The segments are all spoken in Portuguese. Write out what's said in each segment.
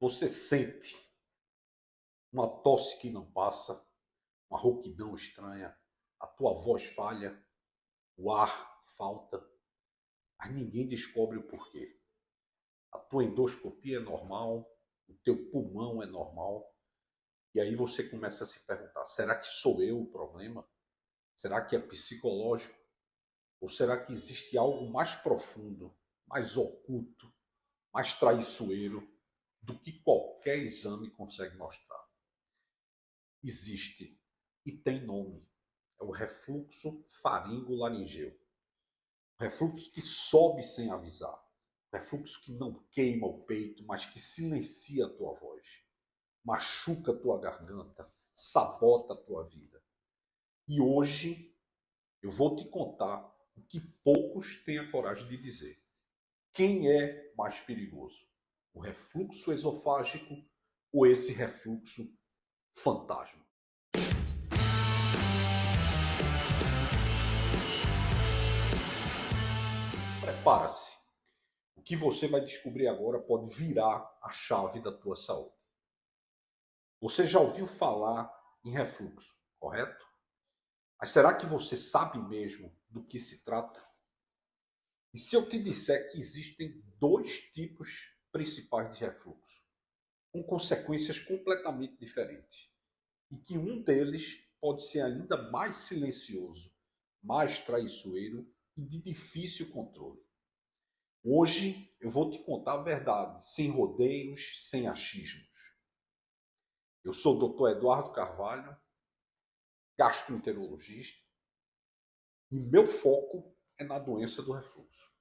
Você sente uma tosse que não passa, uma rouquidão estranha, a tua voz falha, o ar falta, mas ninguém descobre o porquê. A tua endoscopia é normal, o teu pulmão é normal, e aí você começa a se perguntar: será que sou eu o problema? Será que é psicológico? Ou será que existe algo mais profundo, mais oculto, mais traiçoeiro do que qualquer exame consegue mostrar? Existe e tem nome. É o refluxo faringo-laringeu. Refluxo que sobe sem avisar. Refluxo que não queima o peito, mas que silencia a tua voz. Machuca a tua garganta, sabota a tua vida. E hoje eu vou te contar o que poucos têm a coragem de dizer. Quem é mais perigoso? O refluxo esofágico ou esse refluxo fantasma? Prepara-se. O que você vai descobrir agora pode virar a chave da tua saúde. Você já ouviu falar em refluxo, correto? Mas será que você sabe mesmo do que se trata? E se eu te disser que existem dois tipos principais de refluxo, com consequências completamente diferentes, e que um deles pode ser ainda mais silencioso, mais traiçoeiro e de difícil controle? Hoje eu vou te contar a verdade, sem rodeios, sem achismos. Eu sou o Dr. Eduardo Carvalho, gastroenterologista, e meu foco é na doença do refluxo.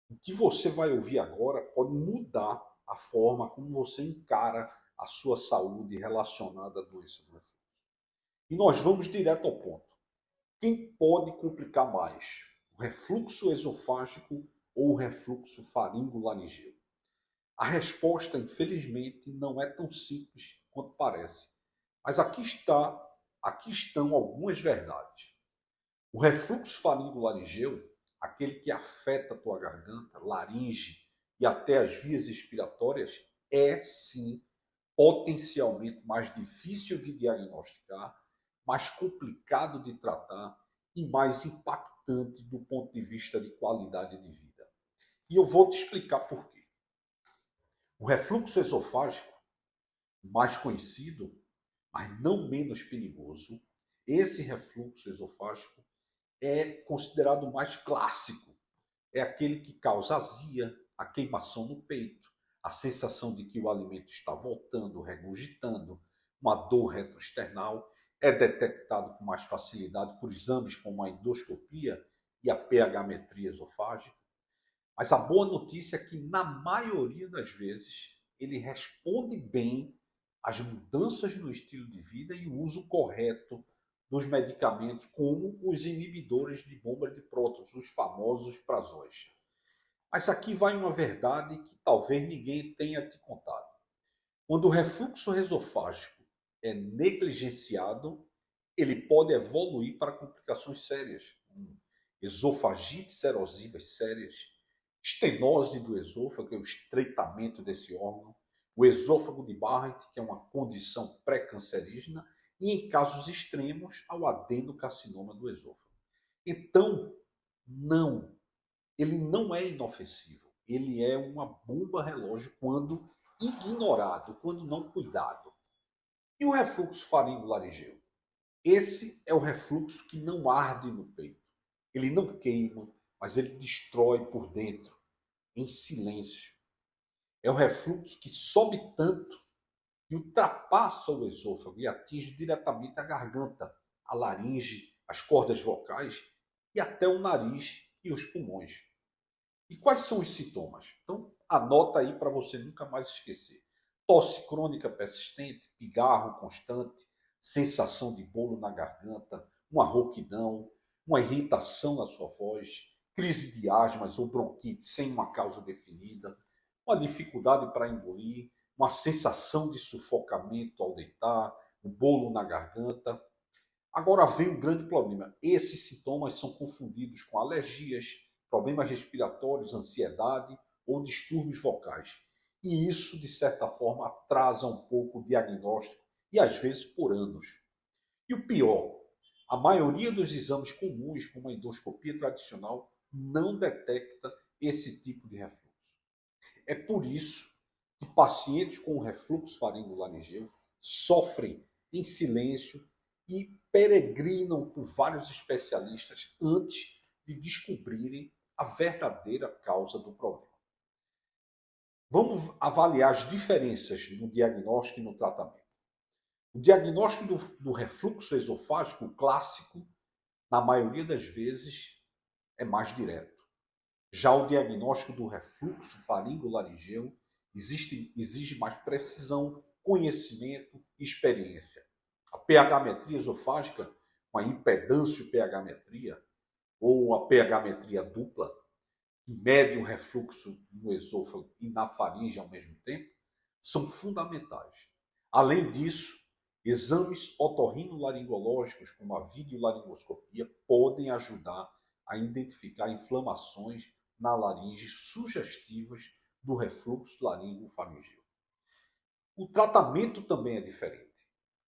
O que você vai ouvir agora pode mudar a forma como você encara a sua saúde relacionada à doença do refluxo. E nós vamos direto ao ponto. Quem pode complicar mais? O refluxo esofágico ou o refluxo faringo-laringeu? A resposta, infelizmente, não é tão simples quanto parece. Mas aqui estão algumas verdades. O refluxo faringo-laringeu, aquele que afeta a tua garganta, laringe e até as vias expiratórias, é sim potencialmente mais difícil de diagnosticar, mais complicado de tratar e mais impactante do ponto de vista de qualidade de vida. E eu vou te explicar por quê. O refluxo esofágico, mais conhecido, mas não menos perigoso, esse refluxo esofágico é considerado o mais clássico. É aquele que causa azia, a queimação no peito, a sensação de que o alimento está voltando, regurgitando, uma dor retroesternal. É detectado com mais facilidade por exames como a endoscopia e a pH-metria esofágica. Mas a boa notícia é que, na maioria das vezes, ele responde bem às mudanças no estilo de vida e o uso correto dos medicamentos, como os inibidores de bomba de prótons, os famosos prazóis. Mas aqui vai uma verdade que talvez ninguém tenha te contado. Quando o refluxo esofágico é negligenciado, ele pode evoluir para complicações sérias, como esofagites erosivas sérias, estenose do esôfago, que é o estreitamento desse órgão, o esôfago de Barrett, que é uma condição pré-cancerígena, e em casos extremos, ao adenocarcinoma do esôfago. Então, não, ele não é inofensivo, ele é uma bomba relógio quando ignorado, quando não cuidado. E o refluxo faringo-laringeu? Esse é o refluxo que não arde no peito. Ele não queima, mas ele destrói por dentro, em silêncio. É o refluxo que sobe tanto que ultrapassa o esôfago e atinge diretamente a garganta, a laringe, as cordas vocais e até o nariz e os pulmões. E quais são os sintomas? Então, anota aí para você nunca mais esquecer. Tosse crônica persistente, pigarro constante, sensação de bolo na garganta, uma rouquidão, uma irritação na sua voz, crise de asmas ou bronquite sem uma causa definida, uma dificuldade para engolir, uma sensação de sufocamento ao deitar, um bolo na garganta. Agora vem um grande problema. Esses sintomas são confundidos com alergias, problemas respiratórios, ansiedade ou distúrbios vocais. E isso, de certa forma, atrasa um pouco o diagnóstico, e às vezes por anos. E o pior, a maioria dos exames comuns, como a endoscopia tradicional, não detecta esse tipo de refluxo. É por isso que pacientes com refluxo faringolaringeu sofrem em silêncio e peregrinam por vários especialistas antes de descobrirem a verdadeira causa do problema. Vamos avaliar as diferenças no diagnóstico e no tratamento. O diagnóstico do refluxo esofágico clássico, na maioria das vezes, é mais direto. Já o diagnóstico do refluxo faringolaringeu exige mais precisão, conhecimento e experiência. A pH-metria esofágica, com a impedância-pH-metria, ou a pH-metria dupla, que mede o refluxo no esôfago e na faringe ao mesmo tempo, são fundamentais. Além disso, exames otorrinolaringológicos, como a videolaringoscopia, podem ajudar a identificar inflamações na laringe sugestivas do refluxo laringofaringeu. O tratamento também é diferente.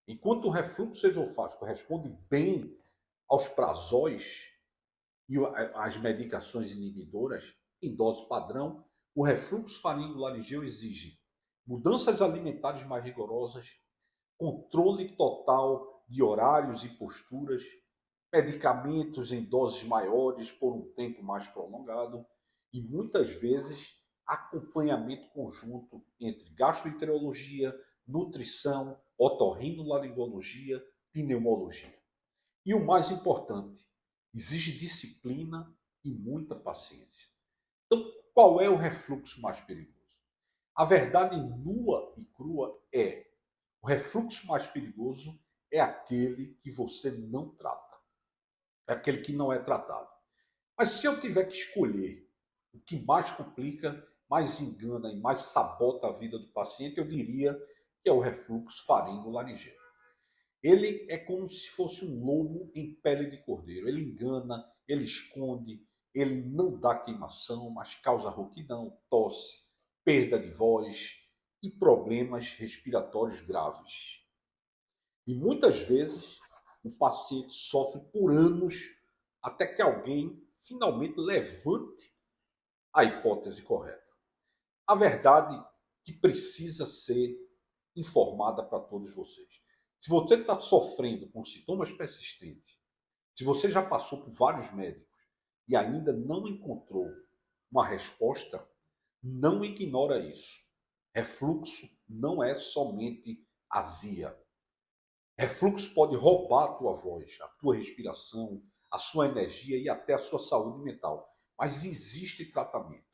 Enquanto o refluxo esofágico responde bem aos prazóis e as medicações inibidoras em dose padrão, o refluxo faringolaringeu exige mudanças alimentares mais rigorosas, controle total de horários e posturas, medicamentos em doses maiores por um tempo mais prolongado e muitas vezes acompanhamento conjunto entre gastroenterologia, nutrição, otorrinolaringologia, pneumologia. E o mais importante, exige disciplina e muita paciência. Então, qual é o refluxo mais perigoso? A verdade nua e crua é: o refluxo mais perigoso é aquele que você não trata, é aquele que não é tratado. Mas se eu tiver que escolher o que mais complica, mais engana e mais sabota a vida do paciente, eu diria que é o refluxo faringolaringeu. Ele é como se fosse um lobo em pele de cordeiro. Ele engana, ele esconde, ele não dá queimação, mas causa rouquidão, tosse, perda de voz e problemas respiratórios graves. E muitas vezes o paciente sofre por anos até que alguém finalmente levante a hipótese correta. A verdade que precisa ser informada para todos vocês. Se você está sofrendo com sintomas persistentes, se você já passou por vários médicos e ainda não encontrou uma resposta, não ignora isso. Refluxo não é somente azia. Refluxo pode roubar a tua voz, a tua respiração, a sua energia e até a sua saúde mental. Mas existe tratamento,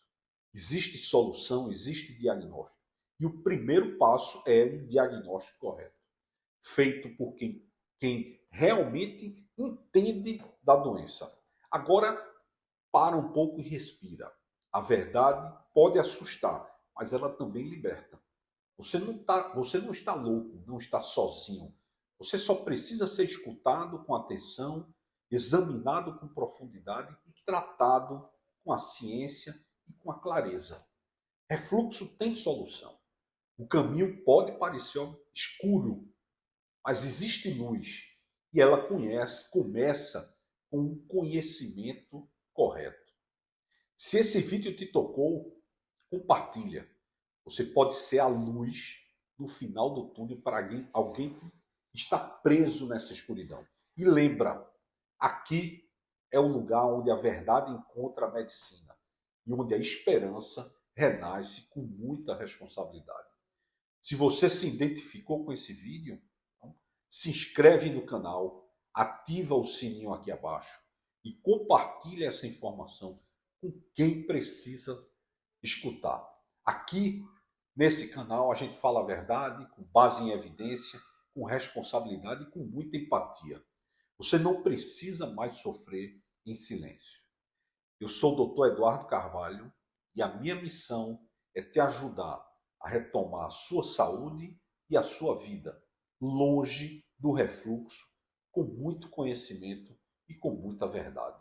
existe solução, existe diagnóstico. E o primeiro passo é um diagnóstico correto, feito por quem realmente entende da doença. Agora, para um pouco e respira. A verdade pode assustar, mas ela também liberta. Você não está louco, não está sozinho. Você só precisa ser escutado com atenção, examinado com profundidade e tratado com a ciência e com a clareza. Refluxo tem solução. O caminho pode parecer escuro, mas existe luz e ela começa com um conhecimento correto. Se esse vídeo te tocou, compartilha. Você pode ser a luz no final do túnel para alguém que está preso nessa escuridão. E lembra, aqui é o lugar onde a verdade encontra a medicina e onde a esperança renasce com muita responsabilidade. Se você se identificou com esse vídeo, se inscreve no canal, ativa o sininho aqui abaixo e compartilha essa informação com quem precisa escutar. Aqui, nesse canal, a gente fala a verdade com base em evidência, com responsabilidade e com muita empatia. Você não precisa mais sofrer em silêncio. Eu sou o Dr. Eduardo Carvalho e a minha missão é te ajudar a retomar a sua saúde e a sua vida, longe do refluxo, com muito conhecimento e com muita verdade.